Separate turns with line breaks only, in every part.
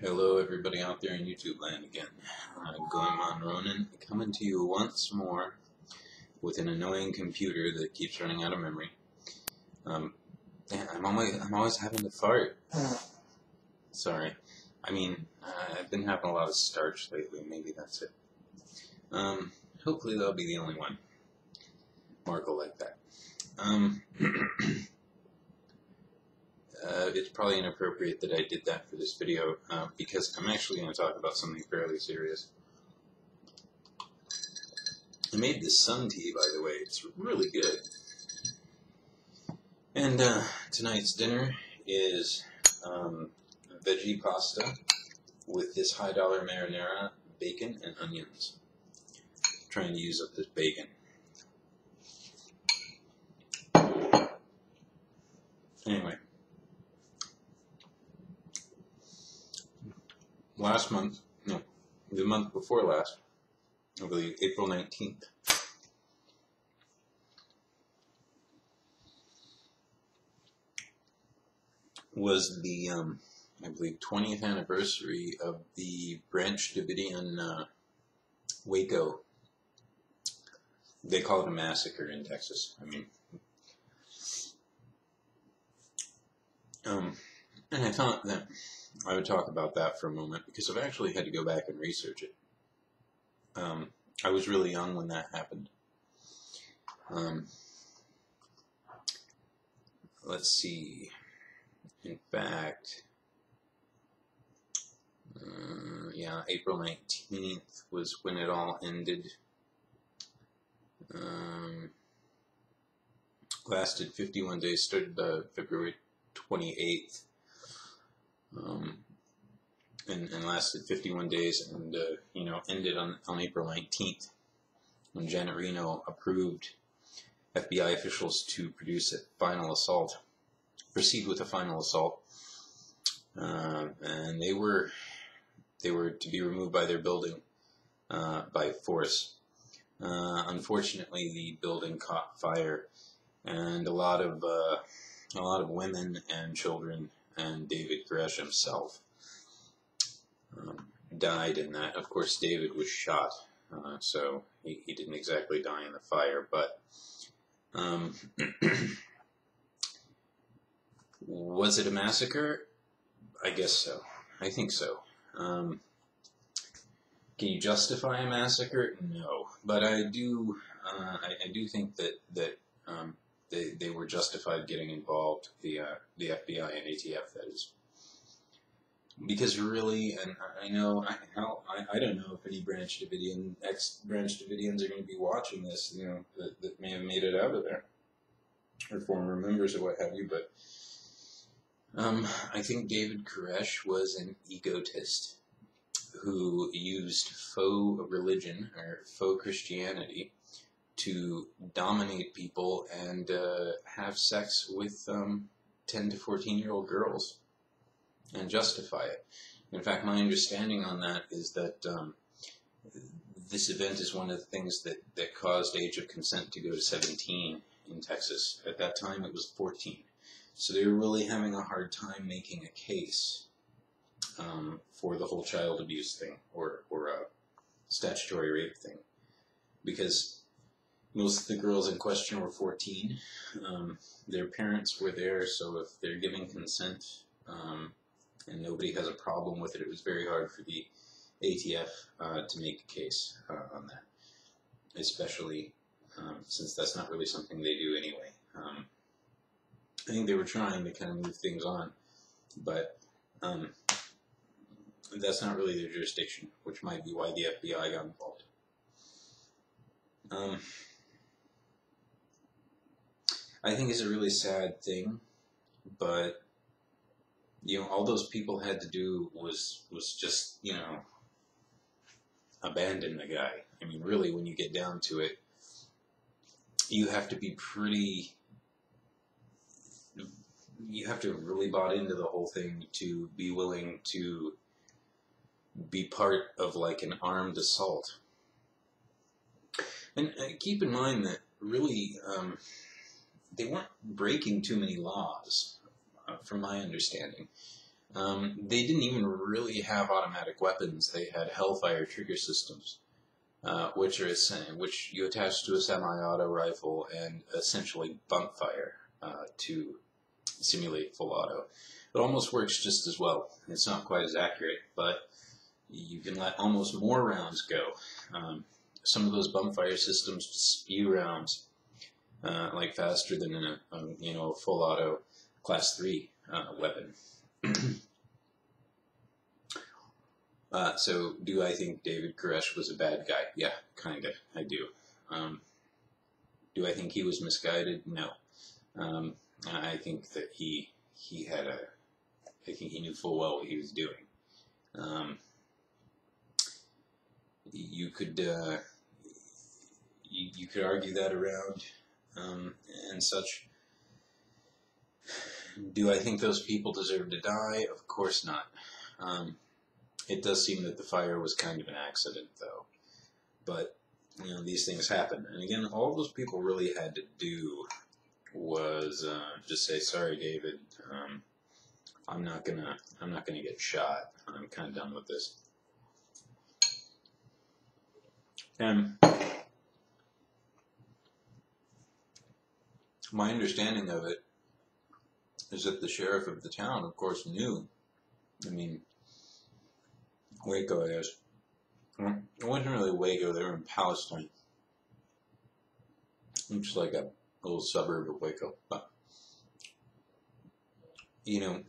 Hello everybody out there in YouTube land again. Goemon Ronin coming to you once more with an annoying computer that keeps running out of memory. Yeah, I'm always having to fart. Sorry. I've been having a lot of starch lately, maybe that's it. Hopefully that'll be the only one. Mark will like that. It's probably inappropriate that I did that for this video because I'm actually going to talk about something fairly serious. I made this sun tea, by the way. It's really good. And tonight's dinner is veggie pasta with this high dollar marinara, bacon, and onions. I'm trying to use up this bacon. Anyway. The month before last, I believe April 19th, was the, I believe, 20th anniversary of the Branch Davidian Waco. They call it a massacre in Texas. And I thought that I would talk about that for a moment because I've actually had to go back and research it. I was really young when that happened. Let's see. In fact, April 19th was when it all ended. Lasted 51 days, started February 28th. And lasted 51 days and, ended on April 19th when Janet Reno approved FBI officials to proceed with a final assault. And they were to be removed by their building by force. Unfortunately, the building caught fire, and a lot of women and children and David Koresh himself died in that. Of course, David was shot, so he didn't exactly die in the fire, but was it a massacre? I guess so. I think so. Can you justify a massacre? No, but I do think that they were justified getting involved, the FBI and ATF, that is. Because really, and I don't know if any ex-Branch Davidians are going to be watching this, that may have made it out of there, or former members or what have you, but I think David Koresh was an egotist who used faux religion, or faux Christianity, to dominate people and have sex with 10 to 14-year-old girls and justify it. In fact, my understanding on that is that this event is one of the things that caused age of consent to go to 17 in Texas. At that time, it was 14. So they were really having a hard time making a case for the whole child abuse thing or statutory rape thing, because most of the girls in question were 14. Their parents were there, so if they're giving consent and nobody has a problem with it, it was very hard for the ATF to make a case on that, especially since that's not really something they do anyway. I think they were trying to kind of move things on, but that's not really their jurisdiction, which might be why the FBI got involved. I think it's a really sad thing, but all those people had to do was just, abandon the guy. I mean, really, when you get down to it, you have to have really bought into the whole thing to be willing to be part of like an armed assault. And keep in mind that really they weren't breaking too many laws, from my understanding. They didn't even really have automatic weapons. They had Hellfire trigger systems, which you attach to a semi-auto rifle and essentially bump fire to simulate full auto. It almost works just as well. It's not quite as accurate, but you can let almost more rounds go. Some of those bump fire systems spew rounds like faster than a full auto class 3 weapon. So do I think David Koresh was a bad guy? Yeah, kinda. I do. Do I think he was misguided? No. I think that he knew full well what he was doing. You could you could argue that around and such. Do I think those people deserve to die? Of course not. It does seem that the fire was kind of an accident, though. But these things happen, and again, all those people really had to do was just say, "Sorry, David. I'm not gonna get shot. I'm kind of done with this." And my understanding of it is that the sheriff of the town, of course, knew. I mean, Waco, I guess. It wasn't really Waco, they were in Palestine. Which is like a little suburb of Waco. But, he and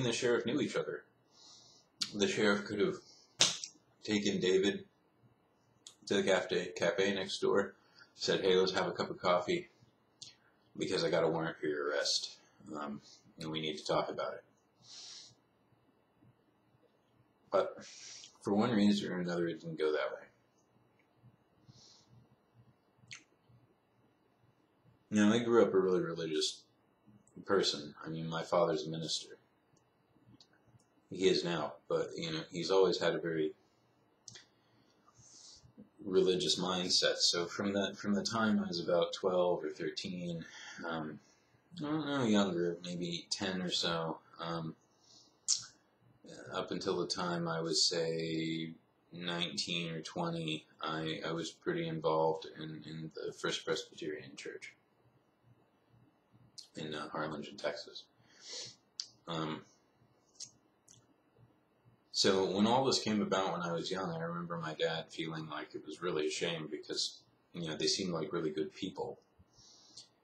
the sheriff knew each other. The sheriff could have taken David to the cafe next door, said, "Hey, let's have a cup of coffee, because I got a warrant for your arrest, and we need to talk about it." But for one reason or another, it didn't go that way. Now, I grew up a really religious person. I mean, my father's a minister. He is now, but he's always had a very religious mindset. So from the time I was about 12 or 13, I don't know, younger, maybe 10 or so, up until the time I was, say, 19 or 20, I was pretty involved in the First Presbyterian Church in Harlingen, Texas. So when all this came about when I was young, I remember my dad feeling like it was really a shame because, they seemed like really good people.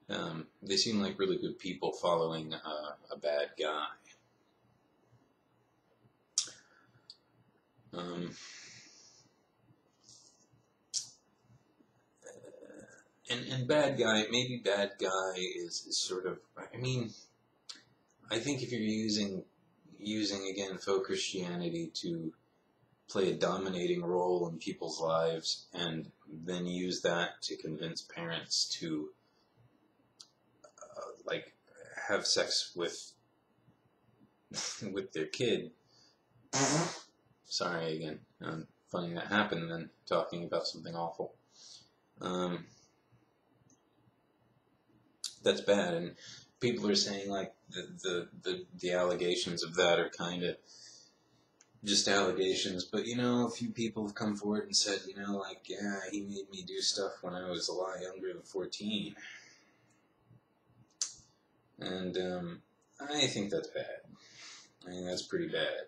They seemed like really good people following a bad guy. And bad guy, maybe bad guy is sort of, I mean, I think if you're using again faux Christianity to play a dominating role in people's lives and then use that to convince parents to have sex with their kid. Sorry again. Funny that happened then, talking about something awful. That's bad, and people are saying like the allegations of that are kind of just allegations, but a few people have come forward and said, yeah, he made me do stuff when I was a lot younger than 14. And I think that's bad. I think that's pretty bad.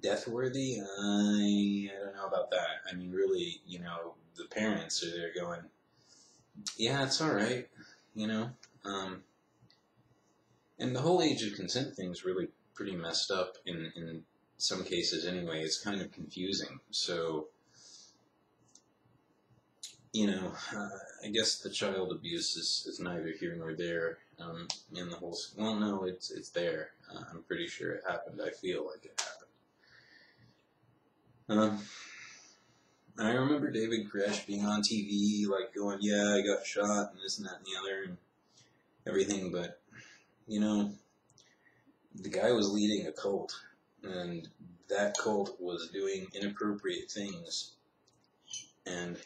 Death worthy? I don't know about that. I mean, really, the parents are there going, yeah, it's alright, and the whole age of consent thing is really pretty messed up in some cases anyway. It's kind of confusing. So, I guess the child abuse is neither here nor there in the whole... Well, no, it's there. I'm pretty sure it happened. I feel like it happened. I remember David Koresh being on TV, like going, yeah, I got shot, and this and that and the other, and everything, but, the guy was leading a cult, and that cult was doing inappropriate things, and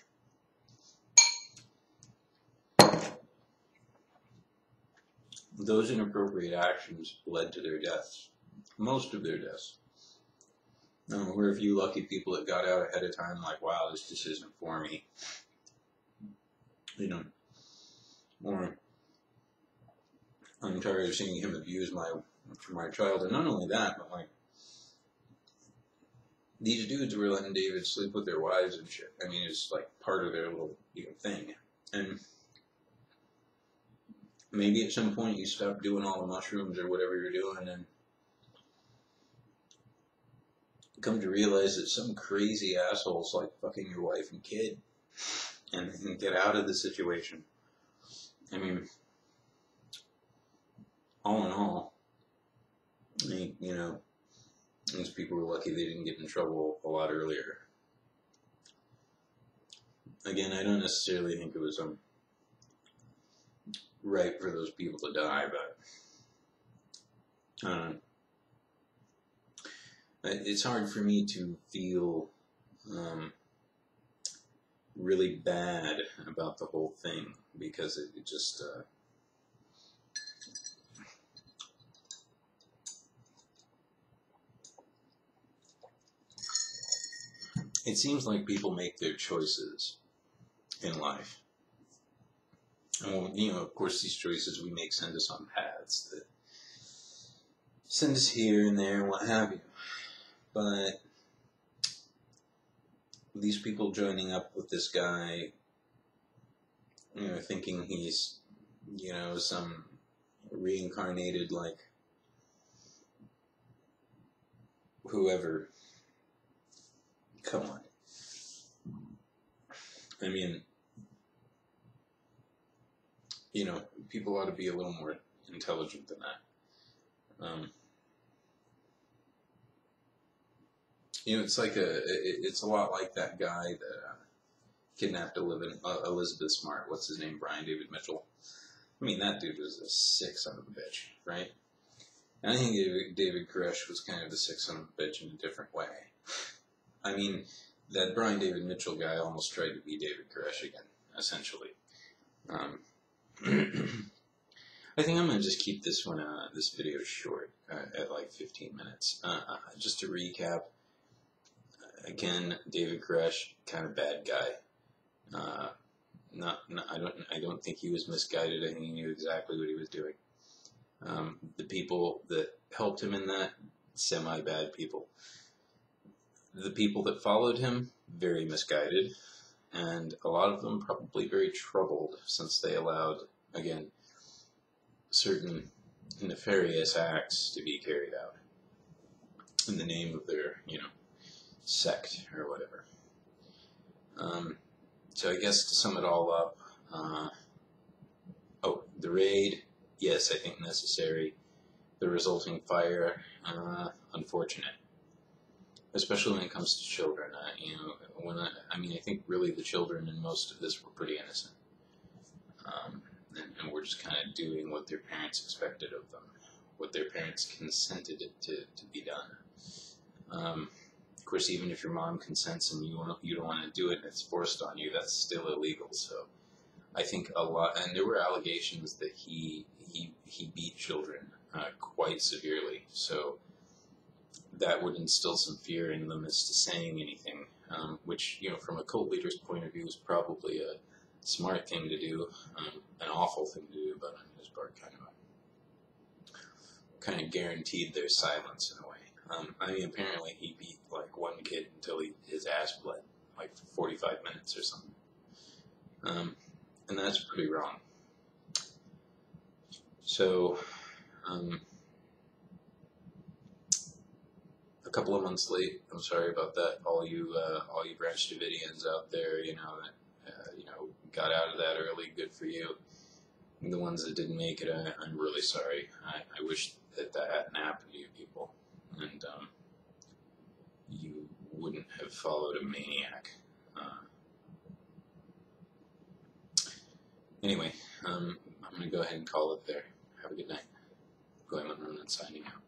those inappropriate actions led to their deaths. Most of their deaths. We're a few lucky people that got out ahead of time, like, wow, this just isn't for me. You know, or I'm tired of seeing him abuse my child, and not only that, but like, these dudes were letting David sleep with their wives and shit. I mean, it's like part of their little thing. And maybe at some point you stop doing all the mushrooms or whatever you're doing and come to realize that some crazy asshole's like fucking your wife and kid and get out of the situation. I mean, all in all, I mean, you know, these people were lucky they didn't get in trouble a lot earlier. Again, I don't necessarily think it was right for those people to die, but I don't know. It's hard for me to feel really bad about the whole thing because it just it seems like people make their choices in life. Well, you know, of course, these choices we make send us on paths that send us here and there and what have you. But these people joining up with this guy, you know, thinking he's, you know, some reincarnated, like, whoever. Come on. I mean, you know, people ought to be a little more intelligent than that. You know, it's like it's a lot like that guy that kidnapped Elizabeth Smart. What's his name? Brian David Mitchell. I mean, that dude was a sick son of a bitch, right? And I think David Koresh was kind of a sick son of a bitch in a different way. I mean, that Brian David Mitchell guy almost tried to be David Koresh again, essentially. I think I'm going to just keep this video short at like 15 minutes. Just to recap, again, David Koresh, kind of bad guy. I don't think he was misguided. I think he knew exactly what he was doing. The people that helped him in that, semi-bad people. The people that followed him, very misguided, and a lot of them probably very troubled since they allowed, again, certain nefarious acts to be carried out in the name of their, you know, sect or whatever. So I guess to sum it all up, the raid, yes, I think necessary. The resulting fire, unfortunate. Especially when it comes to children. You know, I think really the children in most of this were pretty innocent. And we're just kind of doing what their parents expected of them, what their parents consented it to be done. Of course, even if your mom consents and you don't want to do it and it's forced on you, that's still illegal. So I think a lot, and there were allegations that he beat children quite severely. So that would instill some fear in them as to saying anything, which, you know, from a cult leader's point of view is probably a smart thing to do, an awful thing to do, but on his part, kind of guaranteed their silence in a way. I mean, apparently he beat like one kid until his ass bled, like for 45 minutes or something, and that's pretty wrong. So, a couple of months late. I'm sorry about that. All you Branch Davidians out there, you know, got out of that early. Good for you. And the ones that didn't make it, I'm really sorry. I wish that hadn't happened to you people, and you wouldn't have followed a maniac. Anyway, I'm going to go ahead and call it there. Have a good night. Goemon Ronan signing out.